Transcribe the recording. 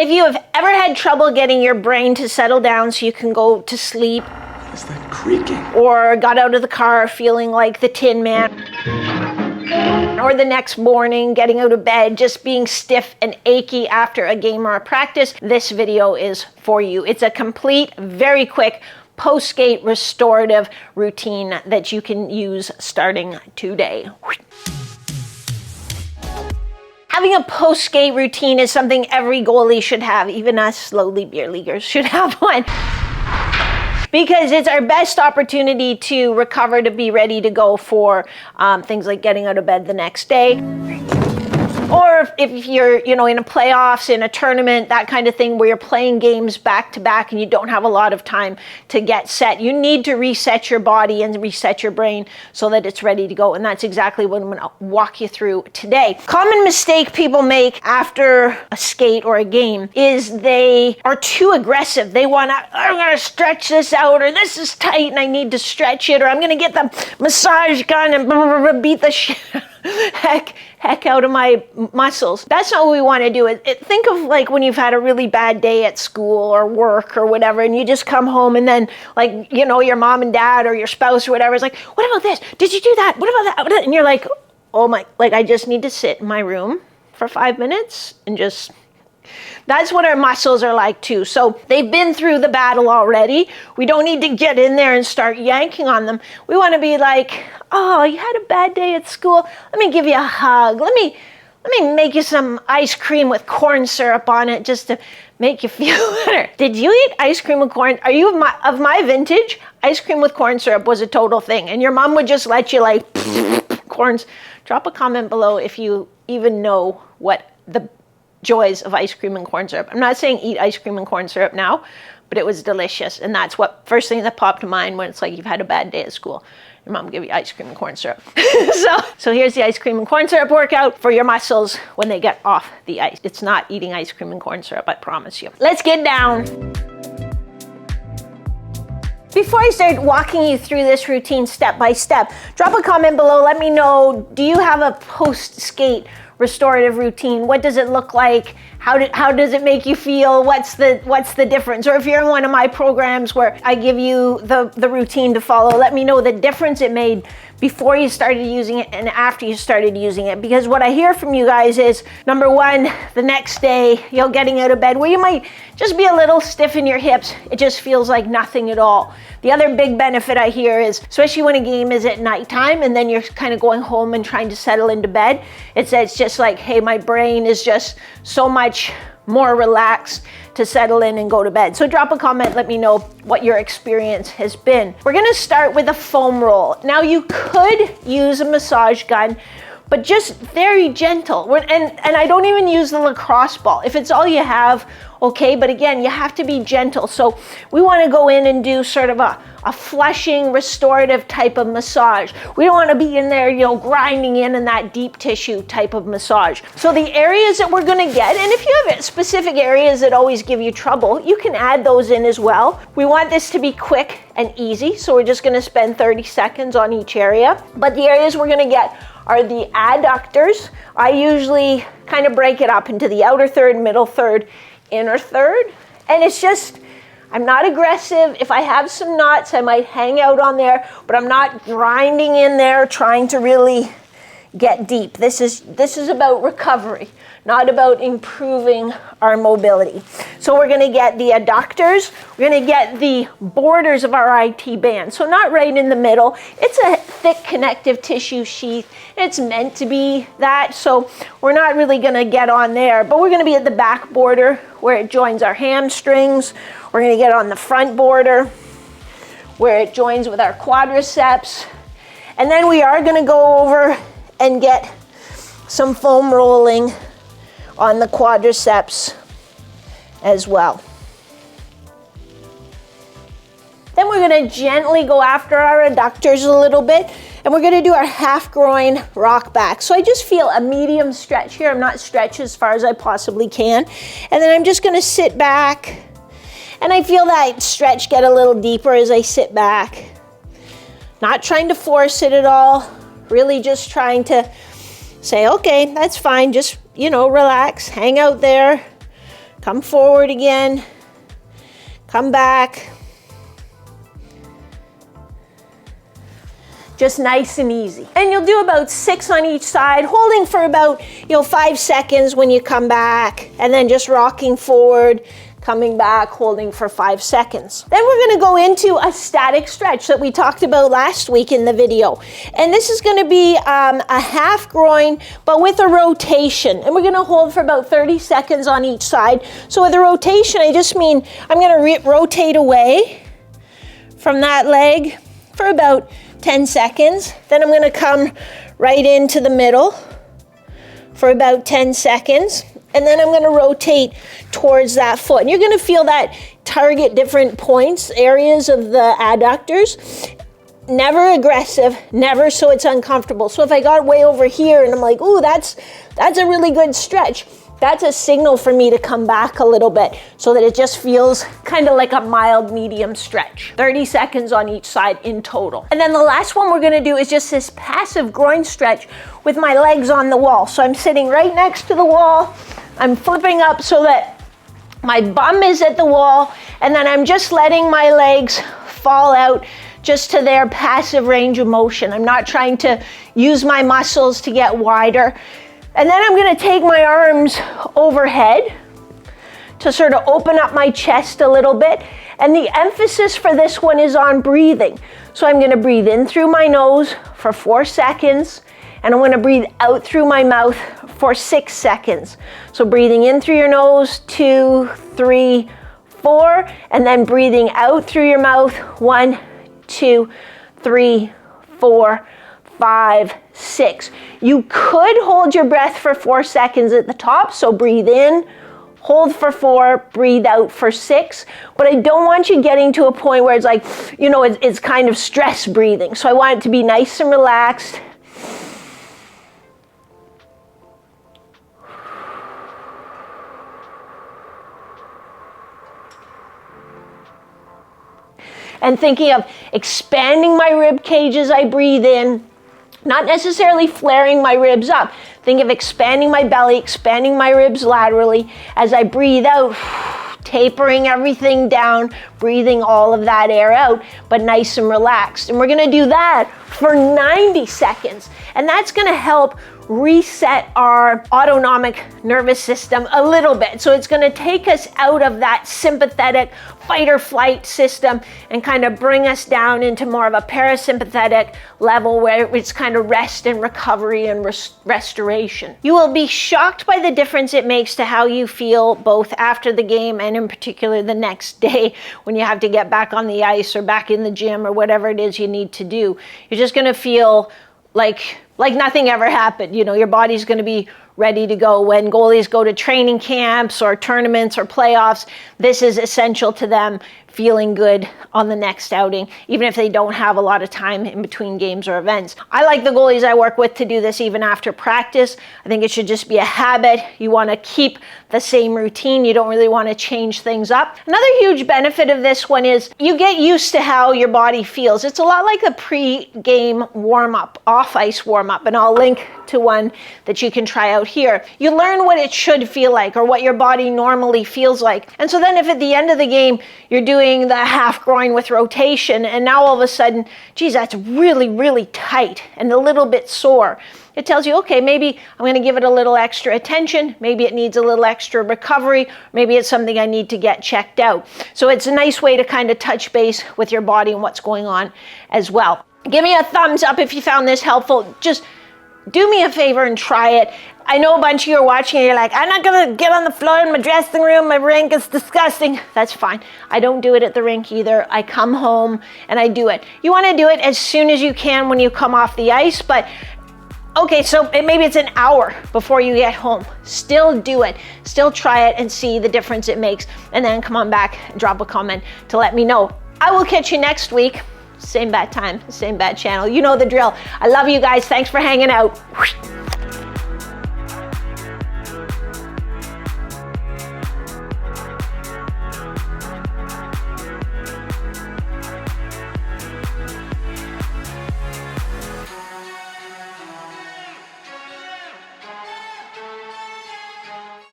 If you have ever had trouble getting your brain to settle down so you can go to sleep, What is that creaking? or got out of the car feeling like the Tin Man, or the next morning getting out of bed just being stiff and achy after a game or a practice, this video is for you. It's a complete, very quick post-skate restorative routine that you can use starting today. Having a post-skate routine is something every goalie should have. Even us lowly beer leaguers should have one. Because it's our best opportunity to recover, to be ready to go for things like getting out of bed the next day. Or if you're, in a playoffs, in a tournament, that kind of thing, where you're playing games back to back and you don't have a lot of time to get set. You need to reset your body and reset your brain so that it's ready to go. And that's exactly what I'm going to walk you through today. Common mistake people make after a skate or a game is they are too aggressive. They want to, I'm going to stretch this out, or this is tight and I need to stretch it, or I'm going to get the massage gun and beat the shit heck out of my muscles. That's not what we want to do. Think of like when you've had a really bad day at school or work or whatever, and you just come home and then your mom and dad or your spouse or whatever is like, what about this? Did you do that? What about that? And you're like, oh my, I just need to sit in my room for 5 minutes and just... That's what our muscles are like too. So they've been through the battle already. We don't need to get in there and start yanking on them. We want to be like, oh, you had a bad day at school? Let me give you a hug. Let me make you some ice cream with corn syrup on it just to make you feel better. Did you eat ice cream with corn? Are you of my vintage? Ice cream with corn syrup was a total thing. And your mom would just let you corns. Drop a comment below if you even know what the joys of ice cream and corn syrup. I'm not saying eat ice cream and corn syrup now, but it was delicious. And that's what first thing that popped to mind when it's like you've had a bad day at school. Your mom will give you ice cream and corn syrup. So here's the ice cream and corn syrup workout for your muscles when they get off the ice. It's not eating ice cream and corn syrup, I promise you. Let's get down. Before I start walking you through this routine step by step, drop a comment below. Let me know, do you have a post-skate restorative routine? What does it look like? How does it make you feel? What's the difference? Or if you're in one of my programs where I give you the routine to follow, let me know the difference it made before you started using it and after you started using it. Because what I hear from you guys is, number one, the next day, getting out of bed where you might just be a little stiff in your hips. It just feels like nothing at all. The other big benefit I hear is, especially when a game is at nighttime and then you're kind of going home and trying to settle into bed, it's just like, hey, my brain is just so much more relaxed to settle in and go to bed. So drop a comment, let me know what your experience has been. We're gonna start with a foam roll. Now you could use a massage gun, but just very gentle. And I don't even use the lacrosse ball. If it's all you have, okay, but again, you have to be gentle. So we wanna go in and do sort of a flushing, restorative type of massage. We don't wanna be in there, grinding in that deep tissue type of massage. So the areas that we're gonna get, and if you have specific areas that always give you trouble, you can add those in as well. We want this to be quick and easy, so we're just gonna spend 30 seconds on each area. But the areas we're gonna get are the adductors. I usually kind of break it up into the outer third, middle third, inner third. And it's just, I'm not aggressive. If I have some knots, I might hang out on there, but I'm not grinding in there trying to really get deep. This is about recovery, not about improving our mobility. So we're gonna get the adductors, we're gonna get the borders of our IT band. So not right in the middle. It's a thick connective tissue sheath. It's meant to be that, so we're not really gonna get on there, but we're gonna be at the back border where it joins our hamstrings. We're gonna get on the front border where it joins with our quadriceps. And then we are gonna go over and get some foam rolling on the quadriceps as well. Then we're gonna gently go after our adductors a little bit, and we're gonna do our half groin rock back. So I just feel a medium stretch here. I'm not stretched as far as I possibly can. And then I'm just gonna sit back, and I feel that stretch get a little deeper as I sit back. Not trying to force it at all, really just trying to say, okay, that's fine, just, relax, hang out there. come forward again, come back. Just nice and easy. And you'll do about 6 on each side, holding for about 5 seconds when you come back, and then just rocking forward, coming back, holding for 5 seconds. Then we're gonna go into a static stretch that we talked about last week in the video. And this is gonna be a half groin, but with a rotation. And we're gonna hold for about 30 seconds on each side. So with a rotation, I just mean I'm gonna rotate away from that leg for about 10 seconds. Then I'm gonna come right into the middle for about 10 seconds. And then I'm gonna rotate towards that foot. And you're gonna feel that target different points, areas of the adductors. Never aggressive, never so it's uncomfortable. So if I got way over here and I'm like, ooh, that's a really good stretch, that's a signal for me to come back a little bit so that it just feels kind of like a mild medium stretch. 30 seconds on each side in total. And then the last one we're gonna do is just this passive groin stretch with my legs on the wall. So I'm sitting right next to the wall. I'm flipping up so that my bum is at the wall, and then I'm just letting my legs fall out just to their passive range of motion. I'm not trying to use my muscles to get wider. And then I'm gonna take my arms overhead to sort of open up my chest a little bit. And the emphasis for this one is on breathing. So I'm gonna breathe in through my nose for 4 seconds, and I'm gonna breathe out through my mouth for 6 seconds. So breathing in through your nose, 2, 3, 4, and then breathing out through your mouth, 1, 2, 3, 4, 5, 6. You could hold your breath for 4 seconds at the top, so breathe in, hold for 4, breathe out for 6, but I don't want you getting to a point where it's like, it's kind of stress breathing. So I want it to be nice and relaxed. And thinking of expanding my rib cage as I breathe in, not necessarily flaring my ribs up. Think of expanding my belly, expanding my ribs laterally. As I breathe out, tapering everything down, breathing all of that air out, but nice and relaxed. And we're gonna do that for 90 seconds. And that's gonna help reset our autonomic nervous system a little bit. So it's gonna take us out of that sympathetic fight or flight system and kind of bring us down into more of a parasympathetic level where it's kind of rest and recovery and restoration. You will be shocked by the difference it makes to how you feel both after the game and in particular the next day when you have to get back on the ice or back in the gym or whatever it is you need to do. You're just gonna feel like nothing ever happened. Your body's going to be ready to go. When goalies go to training camps or tournaments or playoffs, this is essential to them feeling good on the next outing, even if they don't have a lot of time in between games or events. I like the goalies I work with to do this even after practice. I think it should just be a habit. You want to keep the same routine. You don't really want to change things up. Another huge benefit of this one is you get used to how your body feels. It's a lot like a pre-game warm-up, off-ice warm-up, and I'll link to one that you can try out here. You learn what it should feel like or what your body normally feels like. And so then if at the end of the game you're doing the half groin with rotation and now all of a sudden, geez, that's really, really tight and a little bit sore, it tells you, okay, maybe I'm going to give it a little extra attention. Maybe it needs a little extra recovery. Maybe it's something I need to get checked out. So it's a nice way to kind of touch base with your body and what's going on as well. Give me a thumbs up if you found this helpful. Just do me a favor and try it. I know a bunch of you are watching and you're like, I'm not gonna get on the floor in my dressing room, my rink is disgusting. That's fine. I don't do it at the rink either. I come home and I do it. You wanna do it as soon as you can when you come off the ice, but okay, so maybe it's an hour before you get home. Still do it. Still try it and see the difference it makes. And then come on back and drop a comment to let me know. I will catch you next week. Same bad time, same bad channel. You know the drill. I love you guys. Thanks for hanging out.